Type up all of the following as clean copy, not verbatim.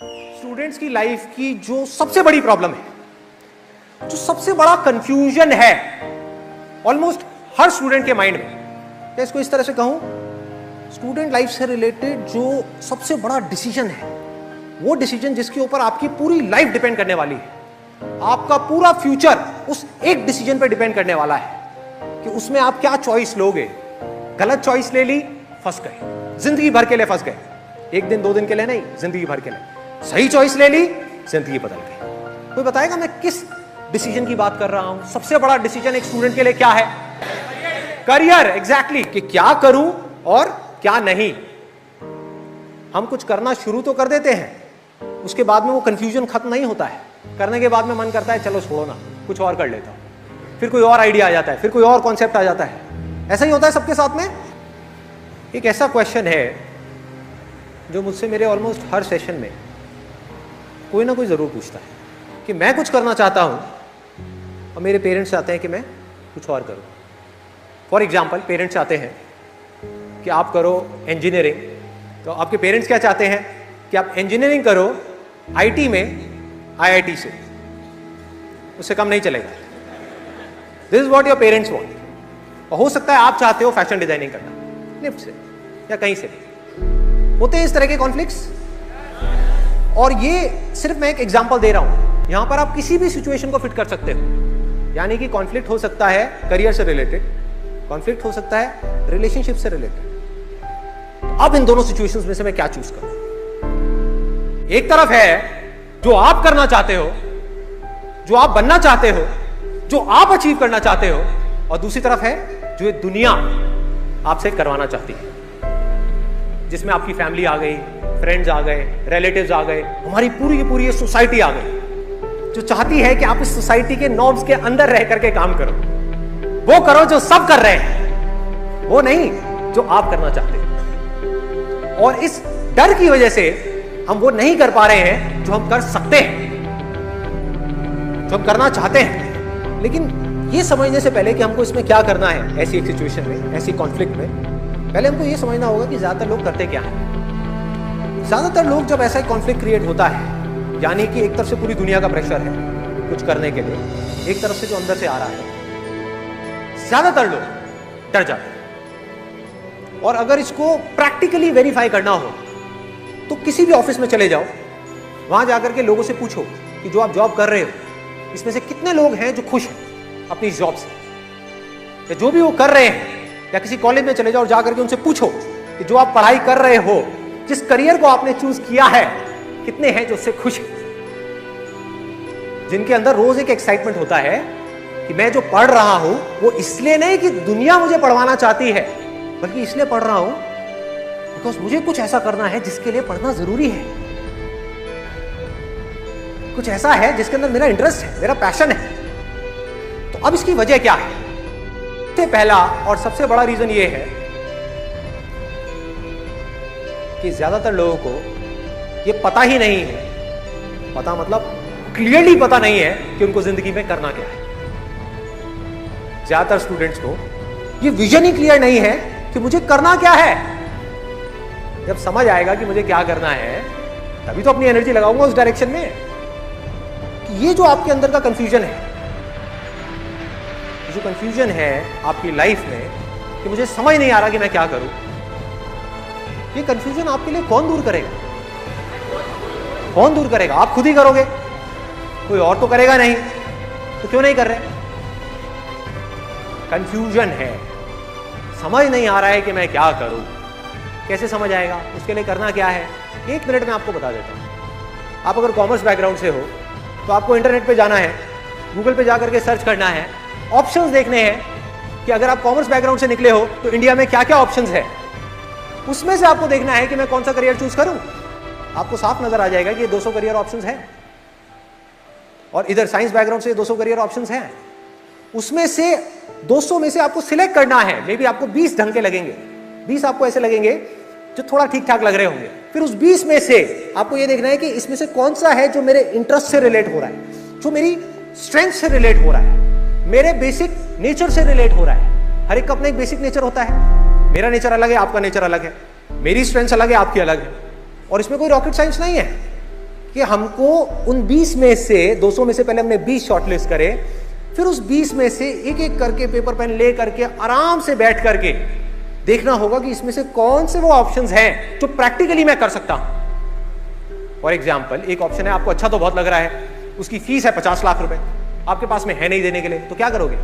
Students की life की जो सबसे बड़ी प्रॉब्लम है, जो सबसे बड़ा कंफ्यूजन है ऑलमोस्ट हर स्टूडेंट के माइंड में, क्या इसको इस तरह से कहूं, स्टूडेंट लाइफ से रिलेटेड जो सबसे बड़ा डिसीजन है, वो डिसीजन जिसके ऊपर आपकी पूरी लाइफ डिपेंड करने वाली है, आपका पूरा फ्यूचर उस एक डिसीजन पे डिपेंड करने वाला है कि उसमें आप क्या चॉइस लोगे। गलत चॉइस ले ली, फंस गए, जिंदगी भर के लिए फंस गए। एक दिन दो दिन के लिए नहीं, जिंदगी भर के लिए। सही चॉइस ले ली, जिंदगी बदल गई। कोई बताएगा मैं किस डिसीजन की बात कर रहा हूं? सबसे बड़ा डिसीजन एक स्टूडेंट के लिए क्या है? करियर। एग्जैक्टली, कि क्या करूं और क्या नहीं। हम कुछ करना शुरू तो कर देते हैं, उसके बाद में वो कंफ्यूजन खत्म नहीं होता है। करने के बाद में मन करता है चलो छोड़ो ना, कुछ और कर लेता हूं। फिर कोई और आइडिया आ जाता है, फिर कोई और कॉन्सेप्ट आ जाता है। ऐसा ही होता है सबके साथ में। एक ऐसा क्वेश्चन है जो मुझसे मेरे ऑलमोस्ट हर सेशन में कोई ना कोई जरूर पूछता है कि मैं कुछ करना चाहता हूं और मेरे पेरेंट्स चाहते हैं कि मैं कुछ और करूं। फॉर एग्जाम्पल, पेरेंट्स चाहते हैं कि आप करो इंजीनियरिंग, तो आपके पेरेंट्स क्या चाहते हैं कि आप इंजीनियरिंग करो आईटी में, आईआईटी से, उससे कम नहीं चलेगा। This is what your parents want. और हो सकता है आप चाहते हो फैशन डिजाइनिंग करना, लिफ्ट से या कहीं से भी। होते हैं इस तरह के कॉन्फ्लिक्ट्स, और ये सिर्फ मैं एक एग्जांपल दे रहा हूं। यहां पर आप किसी भी सिचुएशन को फिट कर सकते हो। यानी कि कॉन्फ्लिक्ट हो सकता है करियर से रिलेटेड, कॉन्फ्लिक्ट हो सकता है रिलेशनशिप से रिलेटेड। अब इन दोनों सिचुएशंस में से मैं क्या चूज करूं? एक तरफ है जो आप करना चाहते हो, जो आप बनना चाहते हो, जो आप अचीव करना चाहते हो, और दूसरी तरफ है जो ये दुनिया आपसे करवाना चाहती है, जिसमें आपकी फैमिली आ गई, फ्रेंड्स आ गए, रिलेटिव्स आ गए, हमारी पूरी की पूरी ये सोसाइटी आ गई, जो चाहती है कि आप इस सोसाइटी के नॉर्म्स के अंदर रह करके काम करो। वो करो जो सब कर रहे हैं, वो नहीं जो आप करना चाहते हैं। और इस डर की वजह से हम वो नहीं कर पा रहे हैं जो हम कर सकते हैं, जो हम करना चाहते हैं। लेकिन ये समझने से पहले कि हमको इसमें क्या करना है, ऐसी एक सिचुएशन में, ऐसी कॉन्फ्लिक्ट में, पहले हमको ये समझना होगा कि ज्यादातर लोग करते क्या हैं। ज्यादातर लोग जब ऐसा कॉन्फ्लिक्ट क्रिएट होता है, यानी कि एक तरफ से पूरी दुनिया का प्रेशर है कुछ करने के लिए, एक तरफ से जो अंदर से आ रहा है, ज्यादातर लोग डर जाते हैं। और अगर इसको प्रैक्टिकली वेरीफाई करना हो तो किसी भी ऑफिस में चले जाओ, वहां जाकर के लोगों से पूछो कि जो आप जॉब कर रहे हो, इसमें से कितने लोग हैं जो खुश हैं अपनी जॉब से, या जो भी वो कर रहे हैं। या किसी कॉलेज में चले जाओ और जाकर के उनसे पूछो कि जो आप पढ़ाई कर रहे हो, जिस करियर को आपने चूज किया है, कितने हैं जो उससे खुश हैं, जिनके अंदर रोज एक एक्साइटमेंट होता है कि मैं जो पढ़ रहा हूं वो इसलिए नहीं कि दुनिया मुझे पढ़वाना चाहती है, बल्कि इसलिए पढ़ रहा हूं बिकॉज मुझे कुछ ऐसा करना है जिसके लिए पढ़ना जरूरी है, कुछ ऐसा है जिसके अंदर मेरा इंटरेस्ट है, मेरा पैशन है। तो अब इसकी वजह क्या है? सबसे पहला और सबसे बड़ा रीजन ये है कि ज्यादातर लोगों को ये पता ही नहीं है, पता मतलब क्लियरली पता नहीं है कि उनको जिंदगी में करना क्या है। ज्यादातर स्टूडेंट्स को ये विजन ही क्लियर नहीं है कि मुझे करना क्या है। जब समझ आएगा कि मुझे क्या करना है, तभी तो अपनी एनर्जी लगाऊंगा उस डायरेक्शन में। कि ये जो आपके अंदर का कंफ्यूजन है, जो कंफ्यूजन है आपकी लाइफ में कि मुझे समझ नहीं आ रहा कि मैं क्या करूं, ये कंफ्यूजन आपके लिए कौन दूर करेगा? कौन दूर करेगा? आप खुद ही करोगे, कोई और तो करेगा नहीं। तो क्यों नहीं कर रहे? कंफ्यूजन है, समझ नहीं आ रहा है कि मैं क्या करूं। कैसे समझ आएगा? उसके लिए करना क्या है, 1 मिनट में आपको बता देता हूं। आप अगर कॉमर्स बैकग्राउंड से हो तो आपको इंटरनेट पे जाना है, गूगल पे जाकर के सर्च करना है, ऑप्शंस देखने हैं कि अगर आप कॉमर्स बैकग्राउंड से निकले हो तो इंडिया में क्या क्या ऑप्शंस है। उसमें से आपको देखना है कि मैं कौन सा करियर चूज करूं। आपको साफ नजर आ जाएगा कि ये 200 करियर ऑप्शंस हैं, और इधर साइंस बैकग्राउंड से 200 करियर ऑप्शंस हैं। उसमें से 200 में से आपको सिलेक्ट करना है। मे बी आपको 20 ढंग के लगेंगे, 20 आपको ऐसे लगेंगे जो थोड़ा ठीक ठाक लग रहे होंगे। फिर उस 20 में से आपको ये देखना है कि इसमें से कौन सा है जो मेरे इंटरेस्ट से रिलेट हो रहा है, जो मेरी स्ट्रेंथ से रिलेट हो रहा है, मेरे बेसिक नेचर से रिलेट हो रहा है। हर एक का अपना एक बेसिक नेचर होता है। मेरा नेचर अलग है, आपका नेचर अलग है, मेरी स्ट्रेंथ अलग है, आपकी अलग है, और इसमें कोई रॉकेट साइंस नहीं है। कि हमको उन 20 में से 200 में से पहले हमने 20 शॉर्टलिस्ट करे, फिर उस 20 में से एक एक करके पेपर पेन ले करके आराम से बैठ करके देखना होगा कि इसमें से कौन से वो ऑप्शंस हैं जो प्रैक्टिकली मैं कर सकता हूं। फॉर एग्जाम्पल, एक ऑप्शन है, आपको अच्छा तो बहुत लग रहा है, उसकी फीस है 50 लाख रुपए, आपके पास में है नहीं देने के लिए, तो क्या करोगे?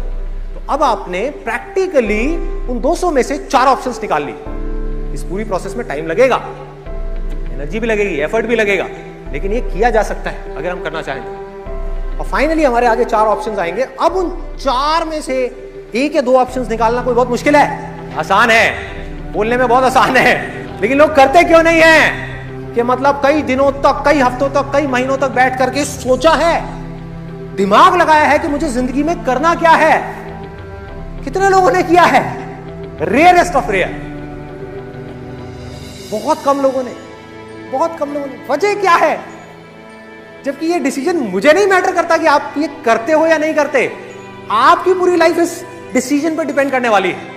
तो अब आपने प्रैक्टिकली उन 200 में से 4 ऑप्शंस निकाल ली। इस पूरी प्रोसेस में टाइम लगेगा, एनर्जी भी लगेगी, एफर्ट भी लगेगा, लेकिन ये किया जा सकता है अगर हम करना चाहें तो। और फाइनली हमारे आगे 4 ऑप्शंस आएंगे। अब उन 4 में से 1 या 2 ऑप्शंस निकालना कोई बहुत मुश्किल है? आसान है, बोलने में बहुत आसान है, लेकिन लोग करते क्यों नहीं है? कि मतलब कई दिनों तक, कई हफ्तों तक, कई महीनों तक बैठ करके सोचा है, दिमाग लगाया है कि मुझे जिंदगी में करना क्या है। कितने लोगों ने किया है? रेयरेस्ट ऑफ रेयर, बहुत कम लोगों ने, बहुत कम लोगों ने। वजह क्या है? जबकि ये डिसीजन मुझे नहीं मैटर करता कि आप ये करते हो या नहीं करते, आपकी पूरी लाइफ इस डिसीजन पर डिपेंड करने वाली है।